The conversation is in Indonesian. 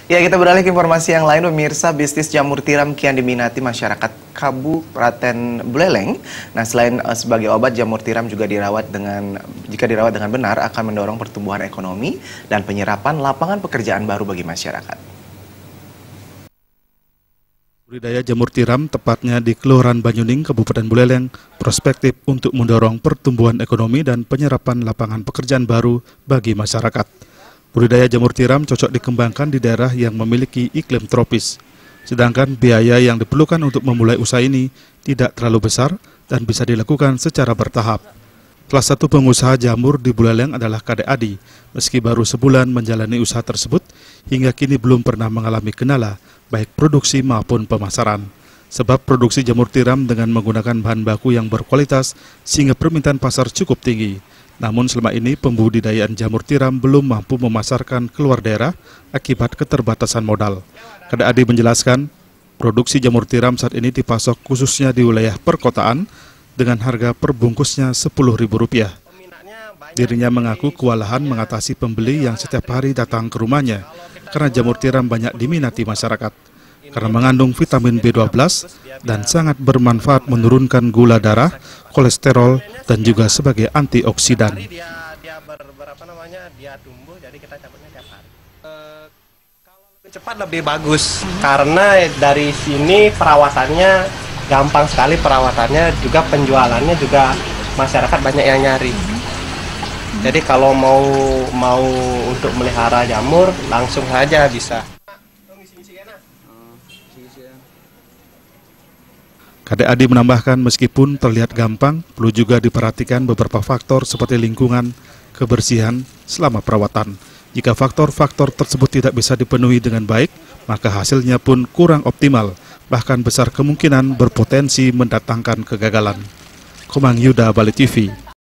Ya, kita beralih ke informasi yang lain, pemirsa. Bisnis jamur tiram kian diminati masyarakat Kabupaten Buleleng. Nah, selain sebagai obat, jamur tiram juga jika dirawat dengan benar akan mendorong pertumbuhan ekonomi dan penyerapan lapangan pekerjaan baru bagi masyarakat. Budidaya jamur tiram, tepatnya di Kelurahan Banyuning, Kabupaten Buleleng, prospektif untuk mendorong pertumbuhan ekonomi dan penyerapan lapangan pekerjaan baru bagi masyarakat. Budidaya jamur tiram cocok dikembangkan di daerah yang memiliki iklim tropis. Sedangkan biaya yang diperlukan untuk memulai usaha ini tidak terlalu besar dan bisa dilakukan secara bertahap. Salah satu pengusaha jamur di Buleleng adalah Kadek Adi. Meski baru sebulan menjalani usaha tersebut, hingga kini belum pernah mengalami kendala, baik produksi maupun pemasaran. Sebab produksi jamur tiram dengan menggunakan bahan baku yang berkualitas sehingga permintaan pasar cukup tinggi. Namun selama ini pembudidayaan jamur tiram belum mampu memasarkan keluar daerah akibat keterbatasan modal. Kadek Adi menjelaskan, produksi jamur tiram saat ini dipasok khususnya di wilayah perkotaan dengan harga per bungkusnya Rp10.000. Dirinya mengaku kewalahan mengatasi pembeli yang setiap hari datang ke rumahnya karena jamur tiram banyak diminati masyarakat. Karena mengandung vitamin B12 dan sangat bermanfaat menurunkan gula darah, kolesterol, dan juga sebagai antioksidan. Dia tumbuh, jadi kita cabutnya tiap hari. Kalau lebih cepat lebih bagus, karena dari sini perawatannya gampang sekali, perawatannya juga penjualannya juga masyarakat banyak yang nyari. Jadi kalau mau untuk melihara jamur langsung saja bisa. Kadek Adi menambahkan meskipun terlihat gampang, perlu juga diperhatikan beberapa faktor seperti lingkungan, kebersihan selama perawatan. Jika faktor-faktor tersebut tidak bisa dipenuhi dengan baik, maka hasilnya pun kurang optimal, bahkan besar kemungkinan berpotensi mendatangkan kegagalan. Komang Yuda, Bali TV.